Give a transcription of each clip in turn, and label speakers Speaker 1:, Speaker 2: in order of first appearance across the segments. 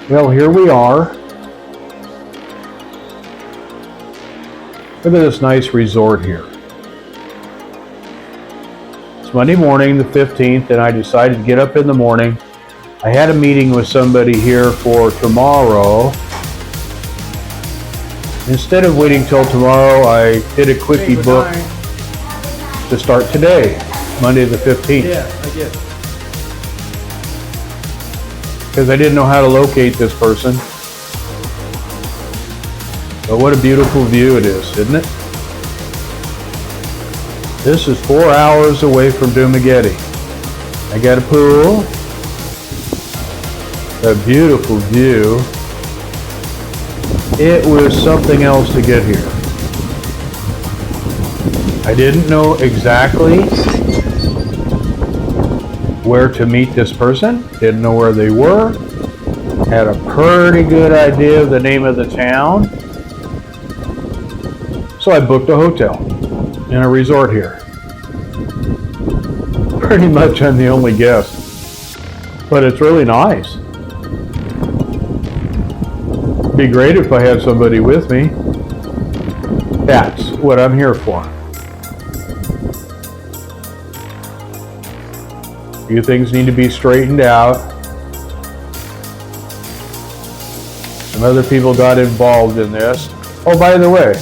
Speaker 1: Well, here we are. Look at this nice resort here. It's Monday morning, the 15th, and I decided to get up in the morning. I had a meeting with somebody here for tomorrow. Instead of waiting till tomorrow, I did a quickie book to start today, Monday the 15th.
Speaker 2: Yeah, I did.
Speaker 1: Because I didn't know how to locate this person. But what a beautiful view it is, isn't it? This is 4 hours away from Dumageddon. I got a pool, a beautiful view. It was something else to get here. I didn't know exactly where to meet this person, didn't know where they were, had a pretty good idea of the name of the town. So I booked a hotel in a resort here. Pretty much I'm the only guest, but it's really nice. It'd be great if I had somebody with me. That's what I'm here for. A few things need to be straightened out. Some other people got involved in this. Oh, by the way,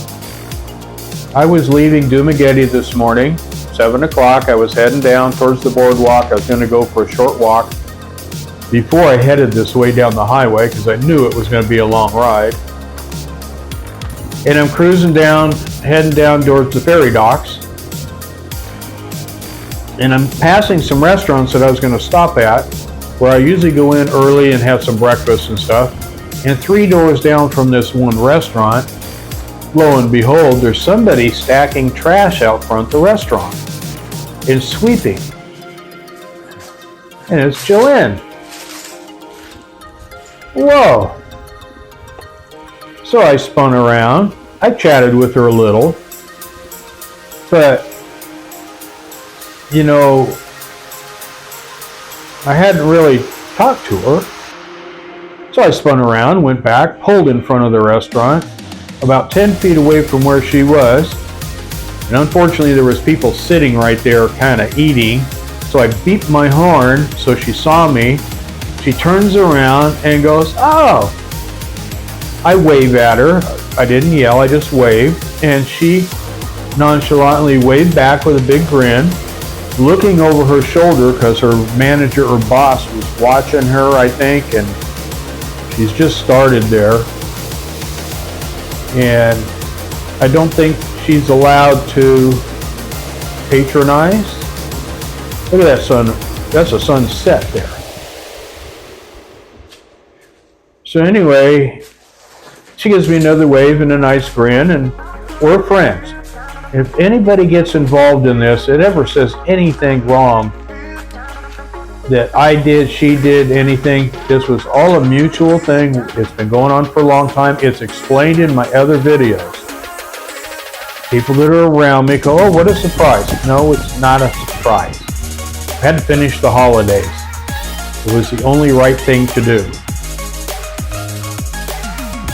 Speaker 1: I was leaving Dumageddon this morning, 7 o'clock. I was heading down towards the boardwalk. I was going to go for a short walk before I headed this way down the highway because I knew it was going to be a long ride. And I'm cruising down, heading down towards the ferry docks. And I'm passing some restaurants that I was going to stop at, where I usually go in early and have some breakfast and stuff. And 3 doors down from this one restaurant, lo and behold, there's somebody stacking trash out front the restaurant and sweeping. And it's Joanne. Whoa. So I spun around. I chatted with her a little. But you know, I hadn't really talked to her. So I spun around, went back, pulled in front of the restaurant, about 10 feet away from where she was. And unfortunately, there was people sitting right there kind of eating. So I beeped my horn so she saw me. She turns around and goes, "Oh." I wave at her. I didn't yell, I just waved. And she nonchalantly waved back with a big grin, looking over her shoulder because her manager or boss was watching her, I think, and she's just started there. And I don't think she's allowed to patronize. Look at that sun. That's a sunset there. So anyway, she gives me another wave and a nice grin, and we're friends. If anybody gets involved in this, it ever says anything wrong, that I did, she did, anything, this was all a mutual thing. It's been going on for a long time. It's explained in my other videos. People that are around me go, "Oh, what a surprise." No, it's not a surprise. I had to finish the holidays. It was the only right thing to do.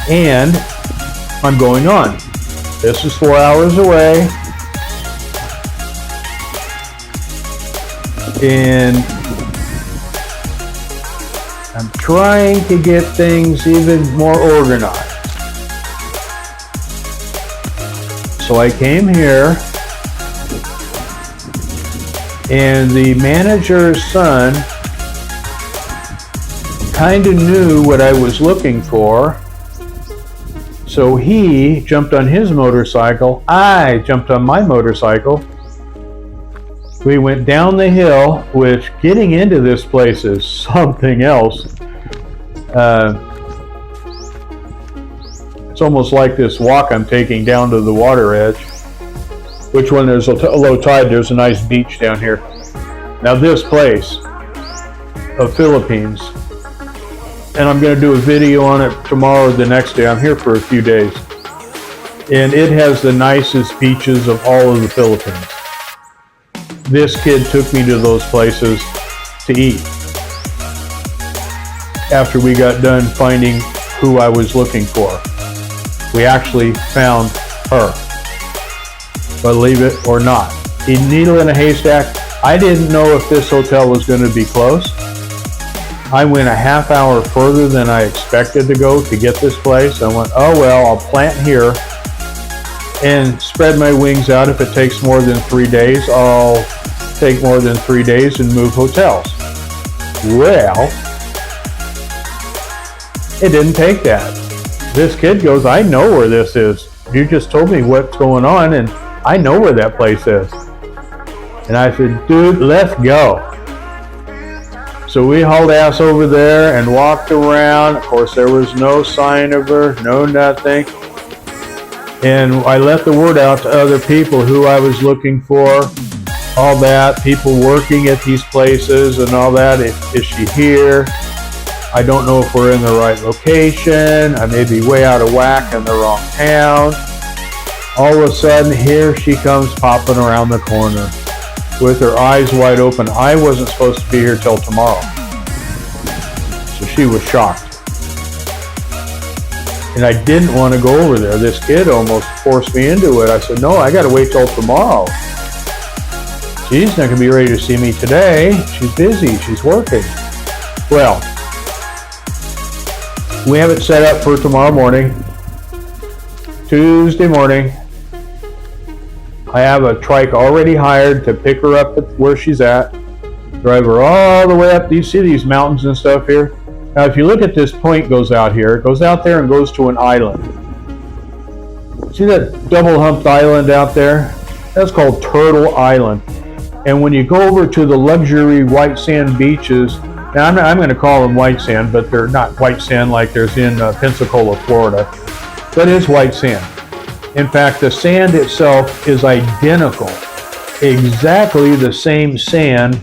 Speaker 1: And I'm going on. This is 4 hours away. And I'm trying to get things even more organized. So I came here, and the manager's son kind of knew what I was looking for. So he jumped on his motorcycle, I jumped on my motorcycle. We went down the hill, which getting into this place is something else. It's almost like this walk I'm taking down to the water edge, which when there's a low tide, there's a nice beach down here. Now this place of Philippines, and I'm going to do a video on it tomorrow or the next day. I'm here for a few days. And it has the nicest beaches of all of the Philippines. This kid took me to those places to eat. after we got done finding who I was looking for. We actually found her. Believe it or not. A needle in a haystack. I didn't know if this hotel was going to be close. I went a half hour further than I expected to go to get this place. I went, oh well, I'll plant here and spread my wings out. If it takes more than 3 days, I'll take more than 3 days and move hotels. Well, it didn't take that. This kid goes, I know where this is. You just told me what's going on and I know where that place is. And I said, dude, let's go. So we hauled ass over there and walked around. Of course, there was no sign of her, no nothing. And I let the word out to other people who I was looking for, all that, people working at these places and all that. Is she here? I don't know if we're in the right location. I may be way out of whack in the wrong town. All of a sudden, here she comes popping around the corner with her eyes wide open. I wasn't supposed to be here till tomorrow. So she was shocked. And I didn't want to go over there. This kid almost forced me into it. I said, no, I got to wait till tomorrow. She's not going to be ready to see me today. She's busy. She's working. Well, we have it set up for tomorrow morning, Tuesday morning. I have a trike already hired to pick her up at where she's at, drive her all the way up. You see these mountains and stuff here? Now, if you look at this point goes out here, it goes out there and goes to an island. See that double humped island out there? That's called Turtle Island. And when you go over to the luxury white sand beaches, now I'm going to call them white sand, but they're not white sand like there's in Pensacola, Florida. But it's white sand. In fact, the sand itself is identical, exactly the same sand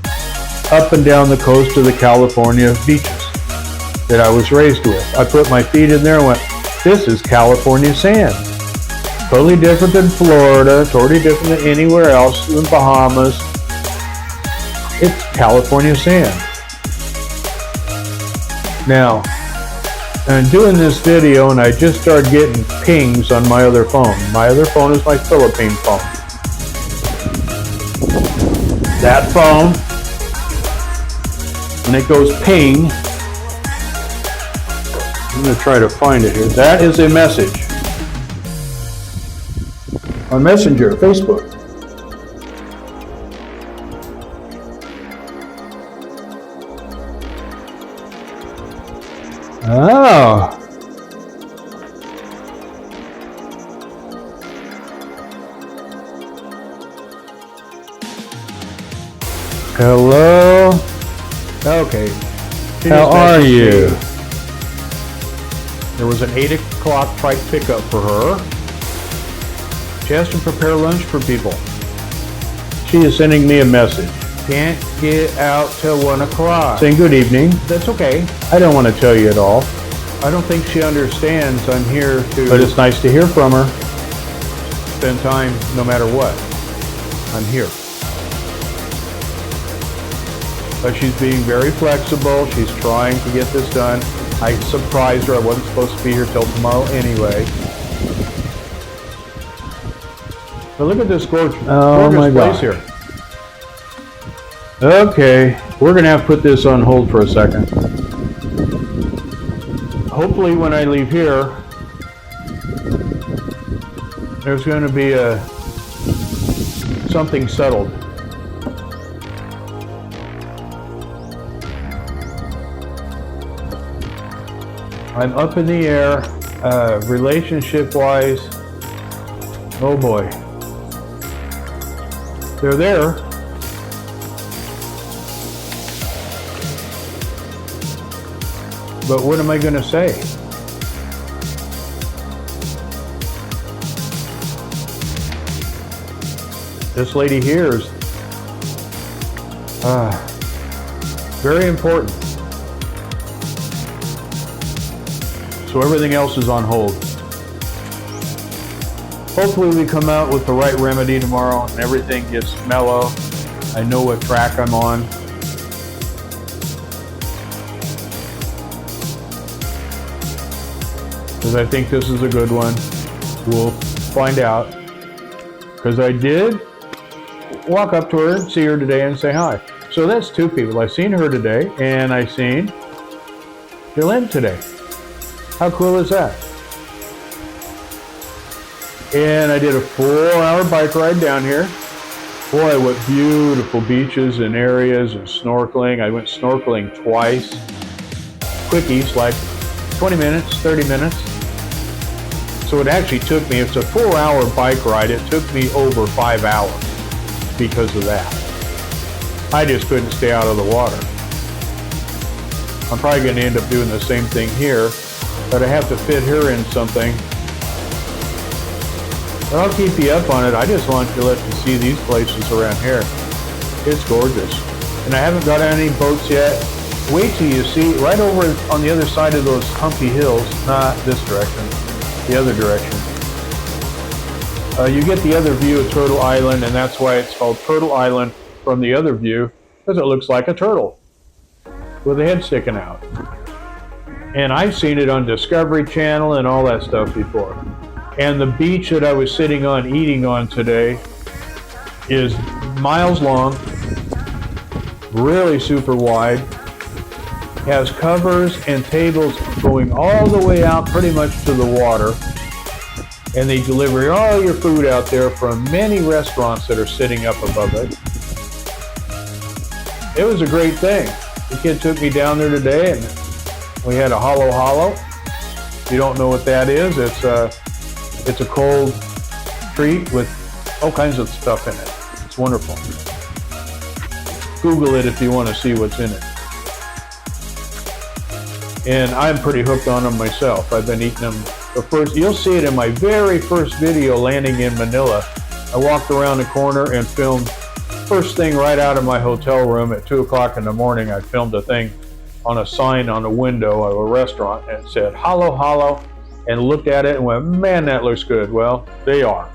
Speaker 1: up and down the coast of the California beaches that I was raised with. I put my feet in there and went, this is California sand. Totally different than Florida, totally different than anywhere else in the Bahamas. It's California sand. Now, I'm doing this video and I just started getting pings on my other phone. My other phone is my Philippine phone. That phone, when it goes ping, I'm going to try to find it here. That is a message on Messenger, Facebook. Oh. Hello. Okay. How are you? There was an 8 o'clock trike pickup for her. She has to prepare lunch for people. She is sending me a message. Can't get out till 1 o'clock. Saying good evening. That's okay. I don't want to tell you at all. I don't think she understands I'm here to... But it's nice to hear from her. Spend time no matter what. I'm here. But she's being very flexible. She's trying to get this done. I surprised her. I wasn't supposed to be here till tomorrow anyway. But look at this gorgeous place here. Okay, we're going to have to put this on hold for a second. Hopefully when I leave here, there's going to be something settled. I'm up in the air, relationship-wise. Oh boy. They're there. But what am I going to say? This lady here is very important. So everything else is on hold. Hopefully we come out with the right remedy tomorrow and everything gets mellow. I know what track I'm on. because I think this is a good one. We'll find out. Because I did walk up to her and see her today and say hi. So that's two people. I've seen her today, and I've seen Jolene today. How cool is that? And I did a 4-hour bike ride down here. Boy, what beautiful beaches and areas and snorkeling. I went snorkeling twice. Quickies, like 20 minutes, 30 minutes. So it actually took me, it's a 4-hour bike ride, it took me over 5 hours because of that. I just couldn't stay out of the water. I'm probably going to end up doing the same thing here, but I have to fit her in something. But I'll keep you up on it. I just want to let you see these places around here. It's gorgeous. And I haven't got any boats yet. Wait till you see right over on the other side of those humpy hills, not this direction, the other direction. You get the other view of Turtle Island, and that's why it's called Turtle Island from the other view, because it looks like a turtle with a head sticking out. And I've seen it on Discovery Channel and all that stuff before. And the beach that I was sitting on eating on today is miles long, really super wide, has covers and tables going all the way out pretty much to the water. And they deliver all your food out there from many restaurants that are sitting up above it. It was a great thing. The kid took me down there today and we had a halo halo. If you don't know what that is, it's a cold treat with all kinds of stuff in it. It's wonderful. Google it if you want to see what's in it. And I'm pretty hooked on them myself. I've been eating them. You'll see it in my very first video landing in Manila. I walked around the corner and filmed first thing right out of my hotel room at 2 o'clock in the morning. I filmed a thing on a sign on a window of a restaurant and it said, "Halo, halo," and looked at it and went, "Man, that looks good." Well, they are.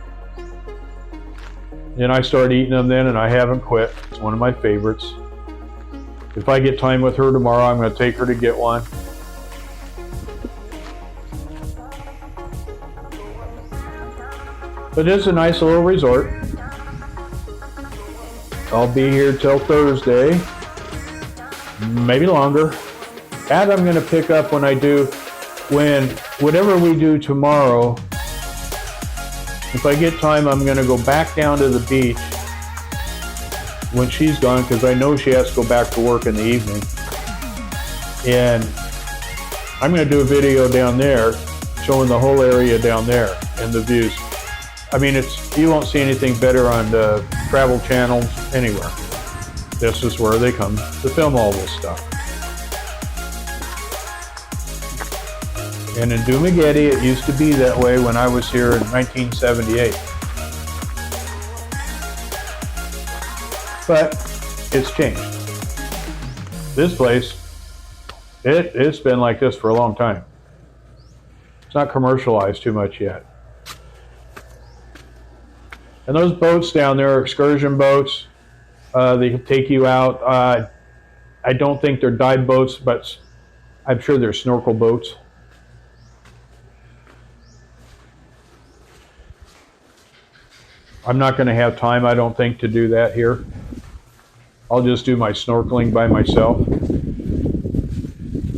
Speaker 1: And I started eating them then and I haven't quit. It's one of my favorites. If I get time with her tomorrow, I'm going to take her to get one. But it's a nice little resort. I'll be here till Thursday, maybe longer. That I'm going to pick up when whatever we do tomorrow. If I get time, I'm going to go back down to the beach when she's gone, because I know she has to go back to work in the evening. And I'm going to do a video down there showing the whole area down there and the views. I mean, you won't see anything better on the travel channels anywhere. This is where they come to film all this stuff. And in Dumaguete, it used to be that way when I was here in 1978. But it's changed. This place, it's been like this for a long time. It's not commercialized too much yet. And those boats down there are excursion boats. They take you out. I don't think they're dive boats, but I'm sure they're snorkel boats. I'm not going to have time, I don't think, to do that here. I'll just do my snorkeling by myself.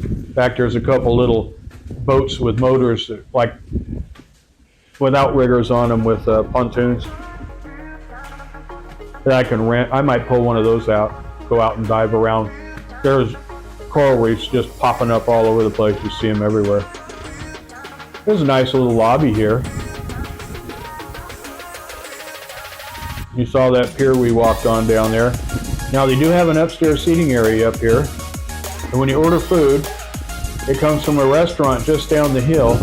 Speaker 1: In fact, there's a couple little boats with motors, like with outriggers on them with pontoons that I can rent. I might pull one of those out, go out and dive around. There's coral reefs just popping up all over the place. You see them everywhere. There's a nice little lobby here. You saw that pier we walked on down there. Now they do have an upstairs seating area up here. And when you order food, it comes from a restaurant just down the hill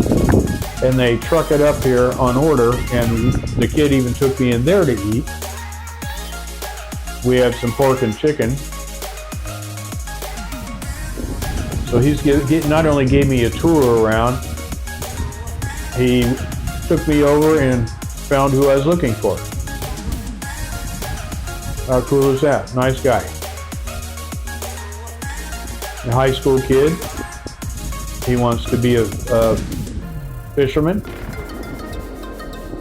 Speaker 1: and they truck it up here on order, and the kid even took me in there to eat. We had some pork and chicken. So he's not only gave me a tour around, he took me over and found who I was looking for. How cool is that? Nice guy. A high school kid. He wants to be fishermen.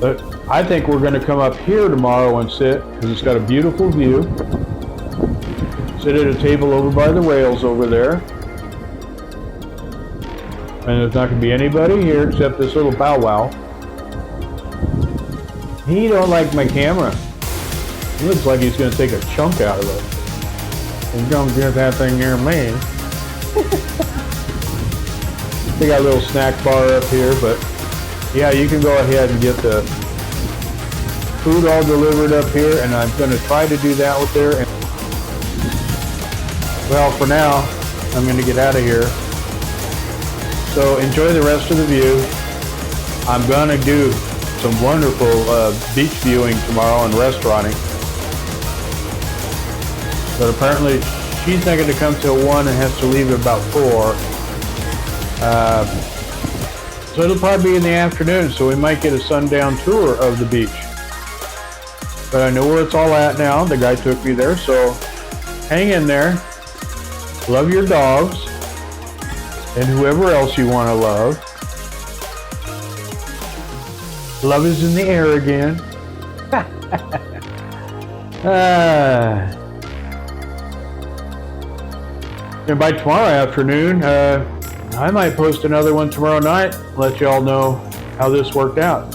Speaker 1: But I think we're going to come up here tomorrow and sit, because it's got a beautiful view. Sit at a table over by the rails over there. And there's not going to be anybody here except this little bow wow. He don't like my camera. He looks like he's going to take a chunk out of it. He's going to get that thing near me. They got a little snack bar up here, but yeah, you can go ahead and get the food all delivered up here, and I'm going to try to do that with there. Well, for now, I'm going to get out of here. So enjoy the rest of the view. I'm going to do some wonderful beach viewing tomorrow and restauranting. But apparently she's not going to come till 1 and has to leave at about 4. So it'll probably be in the afternoon, so we might get a sundown tour of the beach. But I know where it's all at now. The guy took me there, so hang in there. Love your dogs and whoever else you want to love. Love is in the air again. And by tomorrow afternoon, I might post another one tomorrow night, let you all know how this worked out.